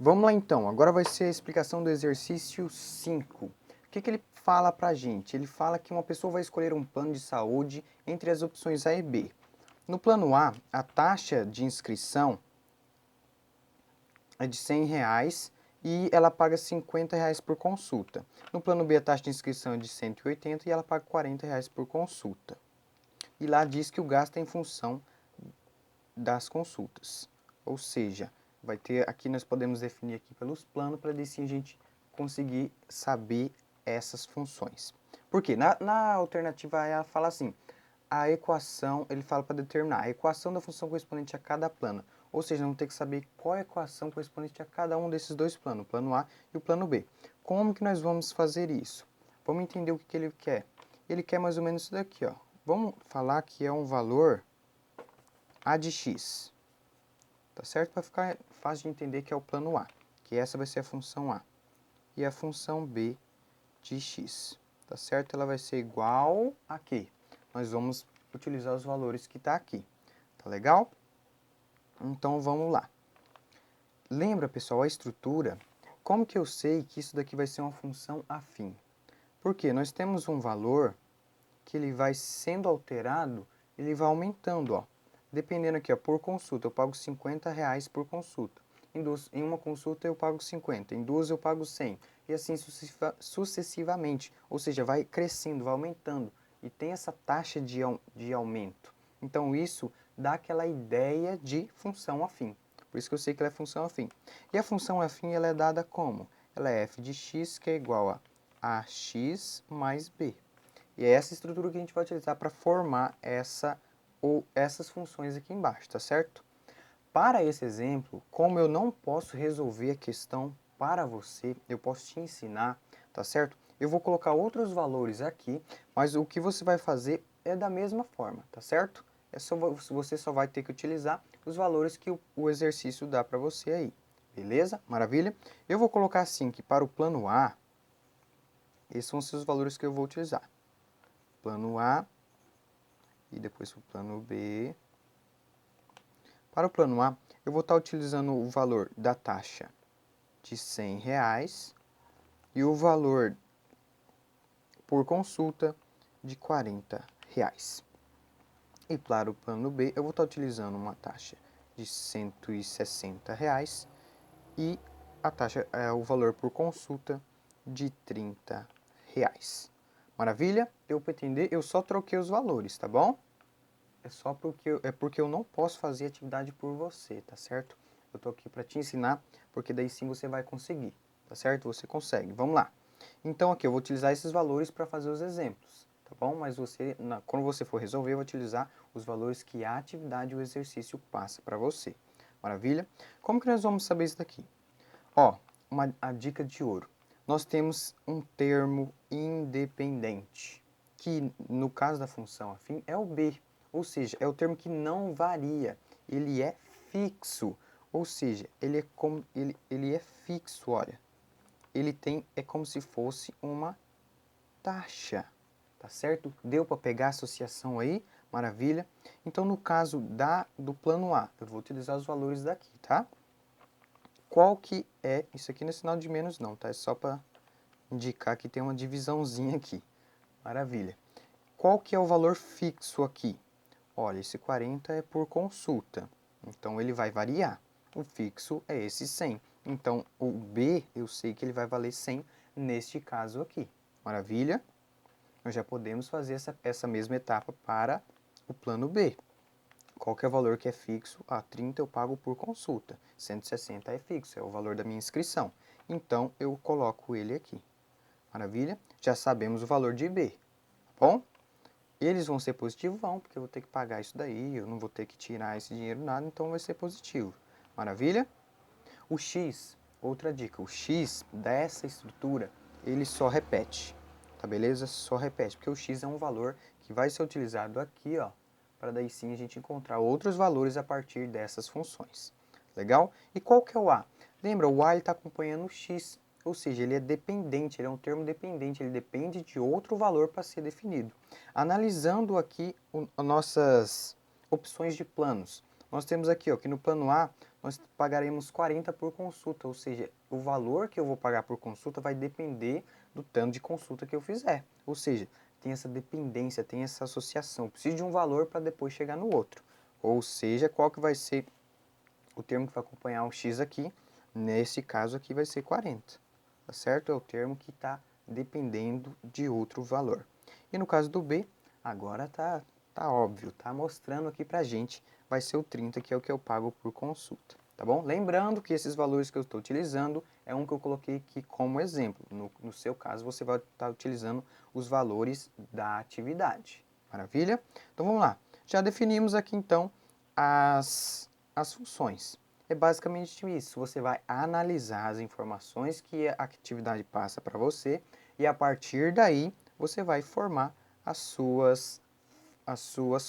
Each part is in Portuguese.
Vamos lá então, agora vai ser a explicação do exercício 5. O que ele fala pra gente? Ele fala que uma pessoa vai escolher um plano de saúde entre as opções A e B. No plano A, a taxa de inscrição é de R$ 100 e ela paga R$ 50 por consulta. No plano B, a taxa de inscrição é de 180 e ela paga R$ 40 por consulta. E lá diz que o gasto é em função das consultas. Ou seja, vai ter aqui, nós podemos definir aqui pelos planos para assim a gente conseguir saber essas funções. Por quê? Na alternativa A, ela fala assim, a equação, ele fala para determinar a equação da função correspondente a cada plano. Ou seja, vamos ter que saber qual é a equação correspondente a cada um desses dois planos, o plano A e o plano B. Como que nós vamos fazer isso? Vamos entender o que ele quer. Ele quer mais ou menos isso daqui, ó. Vamos falar que é um valor A de x, tá certo? Para ficar fácil de entender que é o plano A, que essa vai ser a função A. E a função B de x, tá certo? Ela vai ser igual a quê? Nós vamos utilizar os valores que está aqui, tá legal? Então vamos lá. Lembra, pessoal, a estrutura? Como que eu sei que isso daqui vai ser uma função afim? Porque nós temos um valor que ele vai sendo alterado, ele vai aumentando, ó. Dependendo aqui, ó, por consulta, eu pago R$ 50 por consulta. Em uma consulta eu pago 50, em duas eu pago 100, e assim sucessivamente. Ou seja, vai crescendo, vai aumentando, e tem essa taxa de aumento. Então isso dá aquela ideia de função afim. Por isso que eu sei que ela é função afim. E a função afim ela é dada como? Ela é f de x, que é igual a ax mais b. E é essa estrutura que a gente vai utilizar para formar essas funções aqui embaixo, tá certo? Para esse exemplo, como eu não posso resolver a questão para você, eu posso te ensinar, tá certo? Eu vou colocar outros valores aqui, mas o que você vai fazer é da mesma forma, tá certo? Você só vai ter que utilizar os valores que o exercício dá para você aí, beleza? Maravilha? Eu vou colocar assim que para o plano A, esses vão ser os valores que eu vou utilizar. Plano A e depois para o plano B. Para o plano A, eu vou estar utilizando o valor da taxa de R$ 100 e o valor por consulta de R$ 40. E para o plano B, eu vou estar utilizando uma taxa de R$ 160 e a taxa o valor por consulta de R$ 30. Maravilha? Deu para entender? Eu só troquei os valores, tá bom? Porque eu não posso fazer atividade por você, tá certo? Eu tô aqui para te ensinar, porque daí sim você vai conseguir, tá certo? Você consegue. Vamos lá. Então aqui eu vou utilizar esses valores para fazer os exemplos, tá bom? Mas quando você for resolver, vai utilizar os valores que a atividade ou exercício passa para você. Maravilha? Como que nós vamos saber isso daqui? Ó, a dica de ouro. Nós temos um termo independente, que no caso da função afim é o B, ou seja, é o termo que não varia, ele é fixo, ou seja, ele é fixo, olha. É como se fosse uma taxa, tá certo? Deu para pegar a associação aí? Maravilha. Então, no caso do plano A, eu vou utilizar os valores daqui, tá? Qual que é, isso aqui não é sinal de menos não, tá? É só para indicar que tem uma divisãozinha aqui. Maravilha. Qual que é o valor fixo aqui? Olha, esse 40 é por consulta, então ele vai variar. O fixo é esse 100. Então, o B, eu sei que ele vai valer 100 neste caso aqui. Maravilha? Nós já podemos fazer essa mesma etapa para o plano B. Qual que é o valor que é fixo? 30 eu pago por consulta. 160 é fixo, é o valor da minha inscrição. Então, eu coloco ele aqui. Maravilha? Já sabemos o valor de B, tá bom? Eles vão ser positivos? Vão, porque eu vou ter que pagar isso daí, eu não vou ter que tirar esse dinheiro nada, então vai ser positivo. Maravilha? O X, outra dica, o X dessa estrutura, ele só repete, tá beleza? Só repete, porque o X é um valor que vai ser utilizado aqui, ó, para daí sim a gente encontrar outros valores a partir dessas funções. Legal? E qual que é o A? Lembra, o A está acompanhando o X, ou seja, ele é dependente, ele é um termo dependente, ele depende de outro valor para ser definido. Analisando aqui as nossas opções de planos, Nós temos aqui, ó, que no plano A, nós pagaremos 40 por consulta, ou seja, o valor que eu vou pagar por consulta vai depender do tanto de consulta que eu fizer. Ou seja, tem essa dependência, tem essa associação. Eu preciso de um valor para depois chegar no outro. Ou seja, qual que vai ser o termo que vai acompanhar o X aqui? Nesse caso aqui vai ser 40, tá certo? É o termo que está dependendo de outro valor. E no caso do B, agora tá óbvio, tá mostrando aqui pra gente, vai ser o 30, que é o que eu pago por consulta, tá bom? Lembrando que esses valores que eu estou utilizando é um que eu coloquei aqui como exemplo. No seu caso, você vai estar utilizando os valores da atividade. Maravilha? Então vamos lá. Já definimos aqui então as funções. É basicamente isso, você vai analisar as informações que a atividade passa para você e a partir daí você vai formar as suas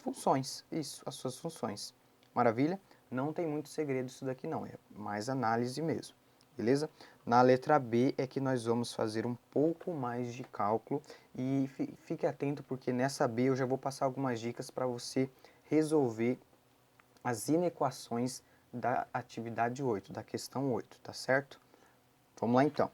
funções. Isso, as suas funções. Maravilha? Não tem muito segredo isso daqui não, é mais análise mesmo. Beleza? Na letra B é que nós vamos fazer um pouco mais de cálculo e fique atento porque nessa B eu já vou passar algumas dicas para você resolver as inequações da atividade 8, da questão 8, tá certo? Vamos lá então.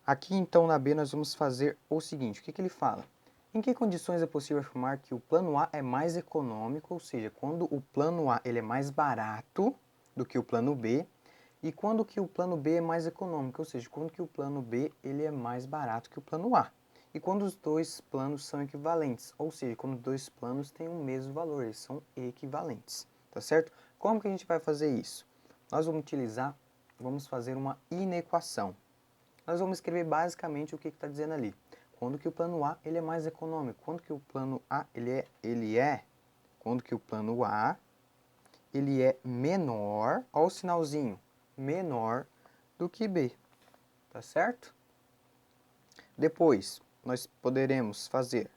Aqui então na B nós vamos fazer o seguinte, o que ele fala? Em que condições é possível afirmar que o plano A é mais econômico, ou seja, quando o plano A ele é mais barato do que o plano B, e quando que o plano B é mais econômico, ou seja, quando que o plano B ele é mais barato que o plano A. E quando os dois planos são equivalentes, ou seja, quando os dois planos têm o mesmo valor, eles são equivalentes, tá certo? Como que a gente vai fazer isso? Nós vamos fazer uma inequação. Nós vamos escrever basicamente o que está dizendo ali. Quando que o plano A ele é mais econômico? Quando que o plano A quando que o plano A ele é menor, olha o sinalzinho, menor do que B, tá certo? Depois, nós poderemos fazer,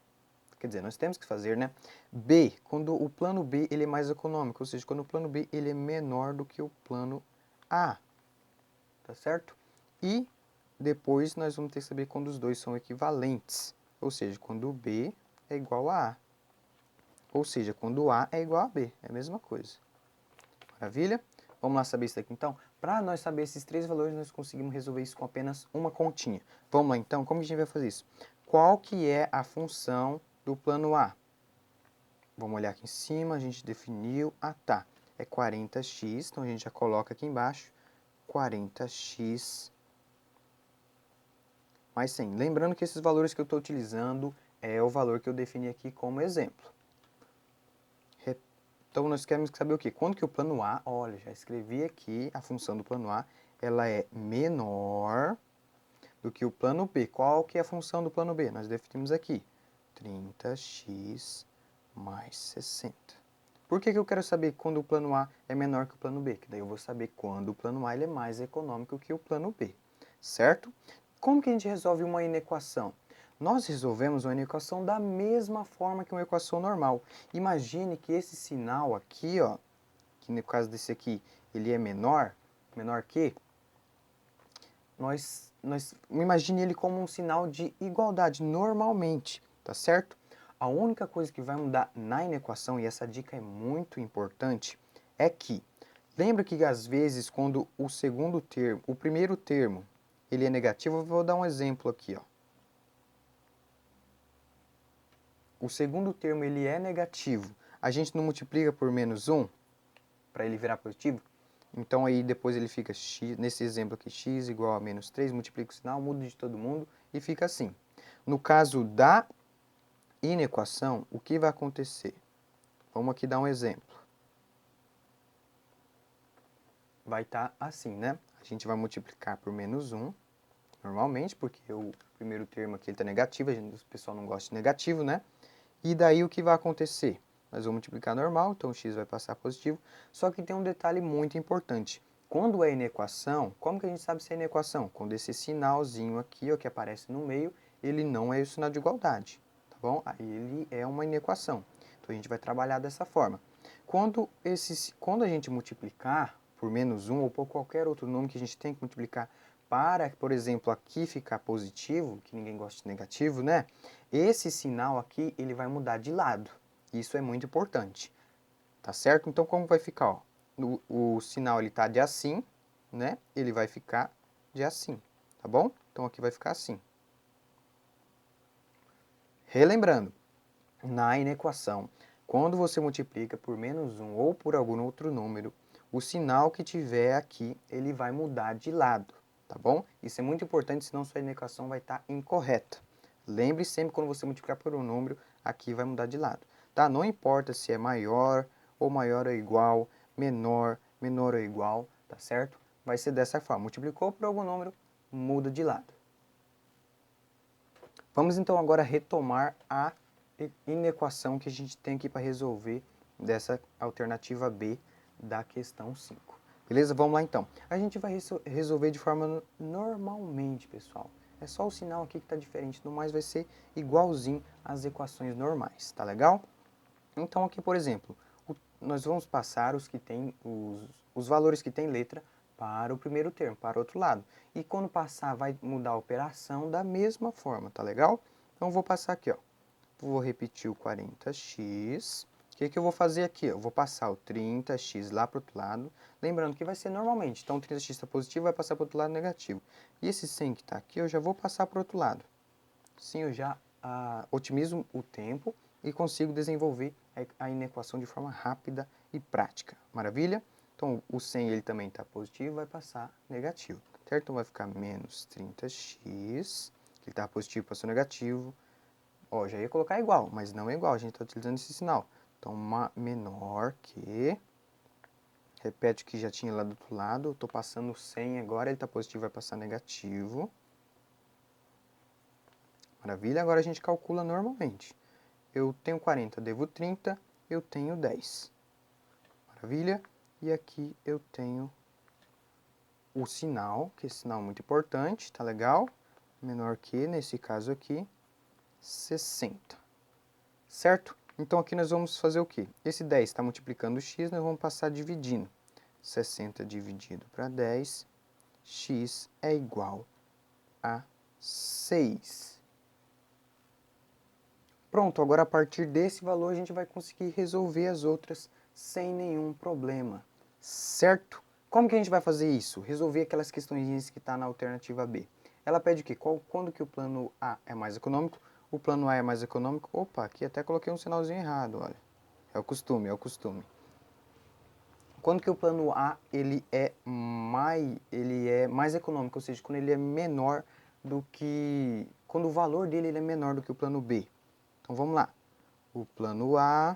quer dizer, nós temos que fazer, né? B, quando o plano B ele é mais econômico, ou seja, quando o plano B ele é menor do que o plano A, tá certo? E depois nós vamos ter que saber quando os dois são equivalentes, ou seja, quando o B é igual a A, ou seja, quando o A é igual a B, é a mesma coisa. Maravilha? Vamos lá saber isso daqui então? Para nós saber esses três valores, nós conseguimos resolver isso com apenas uma continha. Vamos lá então, como que a gente vai fazer isso? Qual que é a função do plano A? Vamos olhar aqui em cima, a gente definiu, tá, é 40x, então a gente já coloca aqui embaixo, 40x mais 100. Lembrando que esses valores que eu estou utilizando é o valor que eu defini aqui como exemplo. Então, nós queremos saber o quê? Quando que o plano A, olha, já escrevi aqui a função do plano A, ela é menor do que o plano B. Qual que é a função do plano B? Nós definimos aqui, 30x mais 60. Por que eu quero saber quando o plano A é menor que o plano B? Que daí eu vou saber quando o plano A ele é mais econômico que o plano B, certo? Como que a gente resolve uma inequação? Nós resolvemos uma inequação da mesma forma que uma equação normal. Imagine que esse sinal aqui, ó, que no caso desse aqui, ele é menor que, imagine ele como um sinal de igualdade, normalmente, tá certo? A única coisa que vai mudar na inequação, e essa dica é muito importante, é que, lembra que às vezes quando o primeiro termo, ele é negativo, eu vou dar um exemplo aqui, ó. O segundo termo ele é negativo, a gente não multiplica por menos 1 para ele virar positivo? Então aí depois ele fica x, nesse exemplo aqui, x igual a menos 3, multiplica o sinal, muda de todo mundo e fica assim. No caso da inequação, o que vai acontecer? Vamos aqui dar um exemplo. Vai estar assim, né? A gente vai multiplicar por menos 1, normalmente, porque o primeiro termo aqui está negativo, o pessoal não gosta de negativo, né? E daí o que vai acontecer? Nós vamos multiplicar normal, então o x vai passar positivo, só que tem um detalhe muito importante. Quando é inequação, como que a gente sabe se é inequação? Quando esse sinalzinho aqui, ó, que aparece no meio, ele não é o sinal de igualdade, tá bom? Aí ele é uma inequação. Então a gente vai trabalhar dessa forma. Quando a gente multiplicar por menos 1 ou por qualquer outro número que a gente tem que multiplicar para, por exemplo, aqui ficar positivo, que ninguém gosta de negativo, né? Esse sinal aqui, ele vai mudar de lado. Isso é muito importante. tá certo? Então, como vai ficar, ó? O sinal, ele tá de assim, né? Ele vai ficar de assim, tá bom? Então, aqui vai ficar assim. Relembrando, na inequação, quando você multiplica por -1 ou por algum outro número, o sinal que tiver aqui, ele vai mudar de lado, tá bom? Isso é muito importante, senão sua inequação vai estar incorreta. Lembre sempre, quando você multiplicar por um número, aqui vai mudar de lado, tá? Não importa se é maior ou igual, menor ou igual, tá certo? Vai ser dessa forma. Multiplicou por algum número, muda de lado. Vamos então agora retomar a inequação que a gente tem aqui para resolver dessa alternativa B da questão 5. Beleza? Vamos lá então. A gente vai resolver de forma normalmente, pessoal. É só o sinal aqui que está diferente, no mais vai ser igualzinho às equações normais, tá legal? Então aqui, por exemplo, nós vamos passar os que tem os valores que tem letra para o primeiro termo, para o outro lado. E quando passar, vai mudar a operação da mesma forma, tá legal? Então, vou passar aqui, ó. Vou repetir o 40x. O que eu vou fazer aqui? Eu vou passar o 30x lá para o outro lado. Lembrando que vai ser normalmente. Então, o 30x está positivo, vai passar para o outro lado negativo. E esse 100 que está aqui, eu já vou passar para o outro lado. Assim, eu já otimizo o tempo e consigo desenvolver a inequação de forma rápida e prática. Maravilha? Então, o 100 ele também está positivo, vai passar negativo, certo? Então, vai ficar menos 30x, que está positivo, passou negativo. Ó, já ia colocar igual, mas não é igual, a gente está utilizando esse sinal. Então, menor que... Repete o que já tinha lá do outro lado, estou passando 100 agora, ele está positivo, vai passar negativo. Maravilha? Agora a gente calcula normalmente. Eu tenho 40, devo 30, eu tenho 10. Maravilha? E aqui eu tenho o sinal, que é sinal muito importante, tá legal? Menor que, nesse caso aqui, 60. Certo? Então aqui nós vamos fazer o quê? Esse 10 está multiplicando o x, nós vamos passar dividindo. 60 dividido para 10, x é igual a 6. Pronto, agora a partir desse valor a gente vai conseguir resolver as outras sem nenhum problema, certo? Como que a gente vai fazer isso? Resolver aquelas questões que está na alternativa B. Ela pede o quê? Quando que o plano A é mais econômico? O plano A é mais econômico? Opa, aqui até coloquei um sinalzinho errado, olha. É o costume, é o costume. Quando que o plano A ele é mais econômico, ou seja, quando ele é menor do que... Quando o valor dele ele é menor do que o plano B. Então vamos lá. O plano A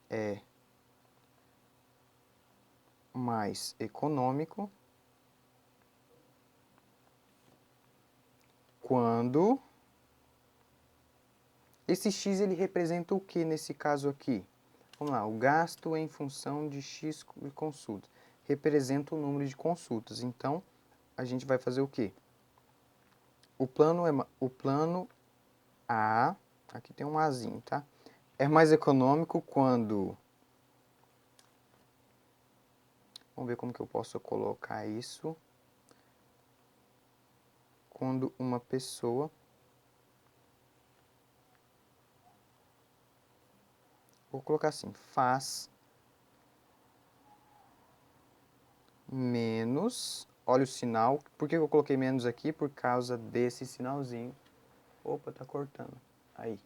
é mais econômico quando esse x ele representa o que nesse caso aqui? Vamos lá, o gasto em função de x consultas. Representa o número de consultas. Então, a gente vai fazer o quê? O plano A, aqui tem um Azinho, tá? É mais econômico quando... Vamos ver como que eu posso colocar isso. Quando uma pessoa... Vou colocar assim, faz menos... Olha o sinal. Por que eu coloquei menos aqui? Por causa desse sinalzinho. Opa, tá cortando. Aí.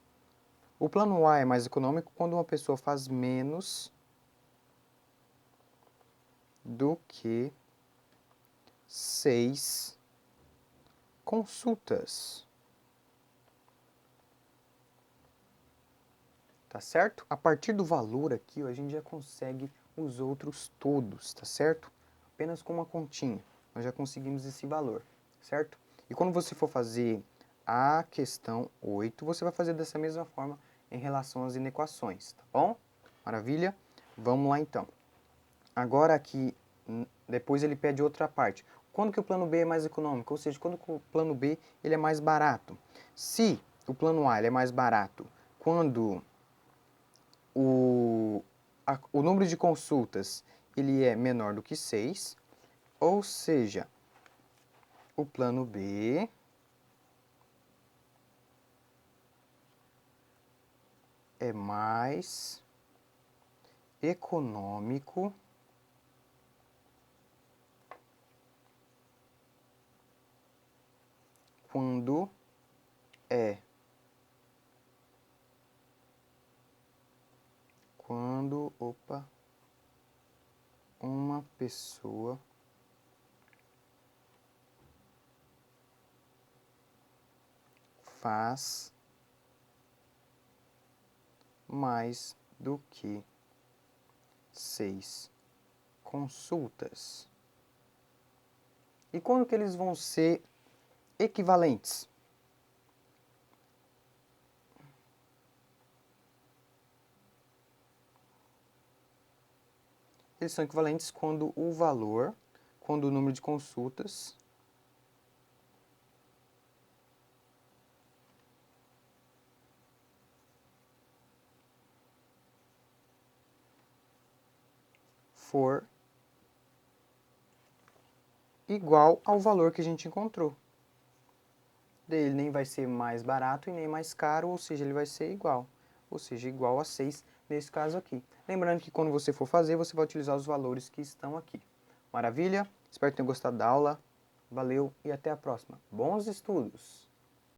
O plano A é mais econômico quando uma pessoa faz menos do que 6 consultas. Tá certo? A partir do valor aqui, a gente já consegue os outros todos, tá certo? Apenas com uma continha, nós já conseguimos esse valor, certo? E quando você for fazer a questão 8, você vai fazer dessa mesma forma em relação às inequações, tá bom? Maravilha? Vamos lá então. Agora aqui, depois ele pede outra parte. Quando que o plano B é mais econômico? Ou seja, quando que o plano B ele é mais barato? Se o plano A ele é mais barato quando o número de consultas ele é menor do que 6, ou seja, o plano B é mais econômico quando é uma pessoa faz mais do que 6 consultas. E quando que eles vão ser equivalentes? Eles são equivalentes quando o número de consultas for igual ao valor que a gente encontrou. Daí ele nem vai ser mais barato e nem mais caro, ou seja, ele vai ser igual. Ou seja, igual a 6 nesse caso aqui. Lembrando que quando você for fazer, você vai utilizar os valores que estão aqui. Maravilha? Espero que tenham gostado da aula. Valeu e até a próxima. Bons estudos!